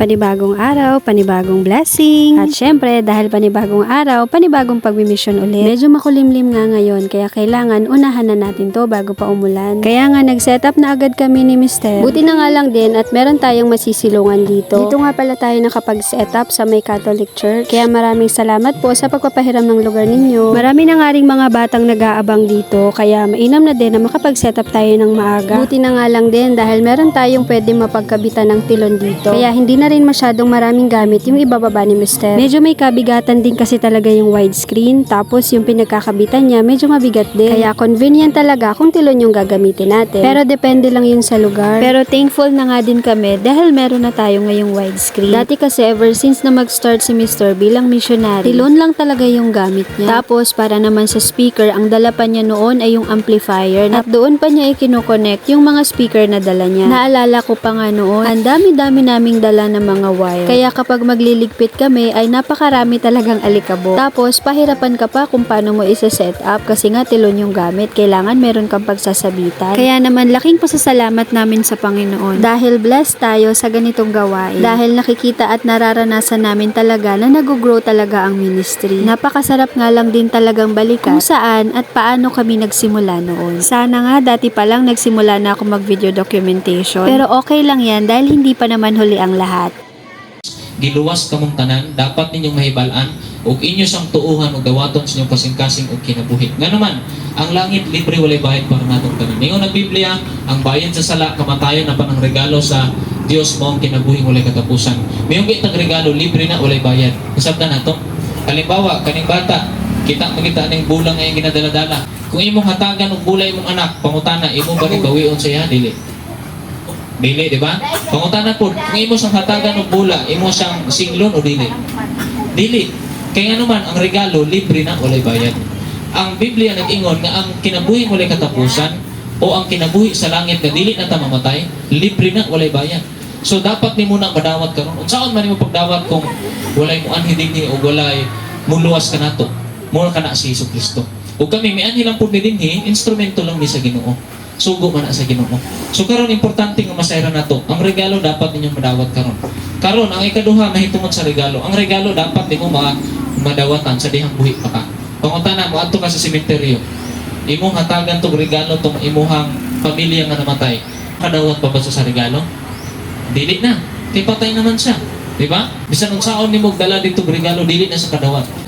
Panibagong araw, panibagong blessing. At syempre, dahil panibagong araw, panibagong pagmimisyon ulit. Medyo makulimlim nga ngayon, kaya kailangan unahan na natin to bago pa umulan. Kaya nga nag-set up na agad kami ni Mr. Buti na nga lang din at meron tayong masisilungan dito. Dito nga pala tayo nakapag-set up sa may Catholic Church. Kaya maraming salamat po sa pagpapahiram ng lugar ninyo. Marami na nga ring mga batang nag-aabang dito, kaya mainam na din na makapag-set up tayo ng maaga. Buti na nga lang din dahil meron tayong pwede mapagkabitan ng tilon dito. Kaya hindi na rin masyadong maraming gamit yung ibababa ni Mr. Medyo may kabigatan din kasi talaga yung widescreen, tapos yung pinagkakabitan niya medyo mabigat din. Kaya convenient talaga kung tilon yung gagamitin natin. Pero depende lang yun sa lugar. Pero thankful na nga din kami dahil meron na tayo ngayong widescreen. Dati kasi ever since na mag-start si Mr. bilang missionary, tilon lang talaga yung gamit niya. Tapos para naman sa speaker, ang dala pa niya noon ay yung amplifier at doon pa niya i-kinoconnect yung mga speaker na dala niya. Naalala ko pa nga noon, ang dami-dami naming dala ng mga wire. Kaya kapag magliligpit kami ay napakarami talagang alikabok. Tapos pahirapan ka pa kung paano mo isa-set up kasi nga tilon yung gamit. Kailangan meron kang pagsasabitan. Kaya naman laking pasasalamat namin sa Panginoon dahil blessed tayo sa ganitong gawain. Dahil nakikita at nararanasan namin talaga na nag-grow talaga ang ministry. Napakasarap nga lang din talagang balikan kung saan at paano kami nagsimula noon. Sana nga dati pa lang nagsimula na ako mag-video documentation. Pero okay lang yan dahil hindi pa naman huli ang lahat. Giluwas kamong tanan, dapat ninyong mahibalaan ug inyo sang tuuhan ug dawaton sa inyong kasing-kasing ug kinabuhi. Nga naman, ang langit libre walay bayad para natong tanan. Ningon ang Biblia, ang bayan sa sala kamatayon na panang regalo sa Dios mo ang kinabuhi walay katapusan. Mayong gitang regalo libre na walay bayad. Usab na nato. Halimbawa, kaning bata, kita ning bulang nga ginadala-dala. Kung imong hatagan og bulay imong anak, pangutana imo ba ni bawion sa iya dili? Dili, di ba? Pangutana po, kung imo siyang hatagan o bula, imo siyang singlon o dili? Dili. Kaya nga naman, ang regalo, libre na, walay bayad. Ang Biblia nag-ingon nga ang kinabuhi walay katapusan o ang kinabuhi sa langit na dili na ta mamatay, libre na, walay bayad. So, dapat ni muna madawat karon. Unsaon man nimo pagdawat kung walay mo anhidinhi o walay muluwas ka nato? Mura ka na si Jesucristo. O kami, may anhilang po ni dinhi, instrumento lang ni sa Ginoo. Sugo man na sa Ginoo. So karon importante nga masayran nato. Ang regalo dapat ninyong madawat karon. Karon ang ikaduha mahitungod sa regalo. Ang regalo dapat nimo madawatan sa dihang buhi pa ka. Pangutana mo adto ka sa sementeryo. Imong hatagan tong regalo tong imuhang pamilya nga namatay. Kadawat pa ba sa regalo? Dili na. Kay patay naman siya. Di ba? Bisan unsaon nimo dala dito regalo dili na sa kadawat.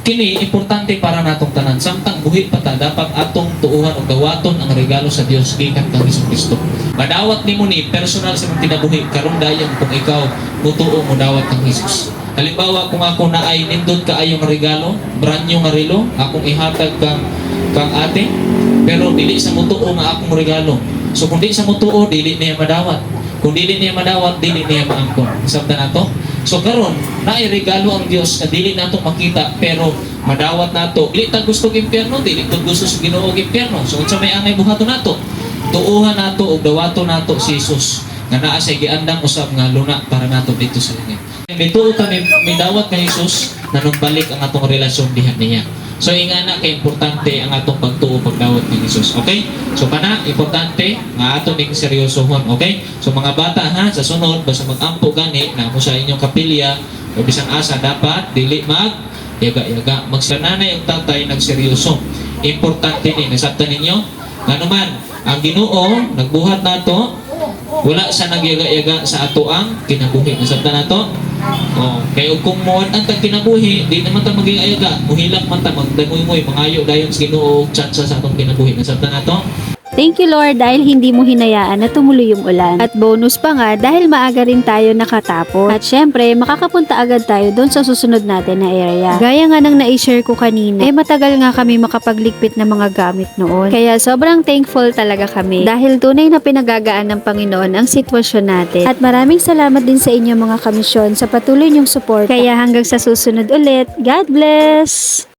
Kini importante para natong tanan. Samtang buhi pa ta, dapat atong tuuhan o dawaton ang regalo sa Dios gikan kang Jesucristo. Madawat nimo ni personal sa mga kinabuhi karon dayon kung ikaw mutuo mo dawat kang Jesus. Halimbawa kung ako na ay nindot ka ayong regalo, brand new nga relo, akong ihatag kang ate, pero dili sa mutuo nga akong regalo. So kung dili sa mutuo, dili niya madawat. Kung dili niya madawat, dili niya maangkon. Sabta na to? So karon naay regalo ang Dios na dili nato makita pero madawat nato. Dili ta gusto og impyerno, dili ta gusto sa Ginoo og impyerno. So unsa may angay buhaton nato? Tuuhan nato og dawaton nato si Jesus nga naa sa giandang usab nga luna para nato dito sa langit. May tuo kami may dawat kay Jesus na numbalik ang atong relasyon diha niya. So ingana kay importante ang atong pagtuo pagdawat ni Jesus. Okay? So kana importante nga ato ning seryosohon, okay? So mga bata ha, sa sunod basta mag-ampo gani na mo sa inyong kapilya o bisan asa dapat dili mag yaga-yaga. Magsananay ang tatay nagseryoso. Importante ni nasabtan ninyo. Nga naman, ang Ginoo nagbuhat nato wala sa nagyaga-yaga sa ato ang kinabuhi. Nasabtan nato? Oh, kaya kung mo ang kinabuhi, di naman ta mag-iayaga. Muhilak man ta magdamoy-moy, mangayo dayon sa Ginoo tsansa sa atong kinabuhi. Nasabtan nato? Thank you Lord dahil hindi mo hinayaan na tumuloy yung ulan. At bonus pa nga dahil maaga rin tayo nakatapos. At syempre makakapunta agad tayo doon sa susunod natin na area. Gaya nga ng na-share ko kanina, matagal nga kami makapagligpit ng mga gamit noon. Kaya sobrang thankful talaga kami dahil tunay na pinagagaan ng Panginoon ang sitwasyon natin. At maraming salamat din sa inyo mga kamisyon sa patuloy niyong support. Kaya hanggang sa susunod ulit, God bless!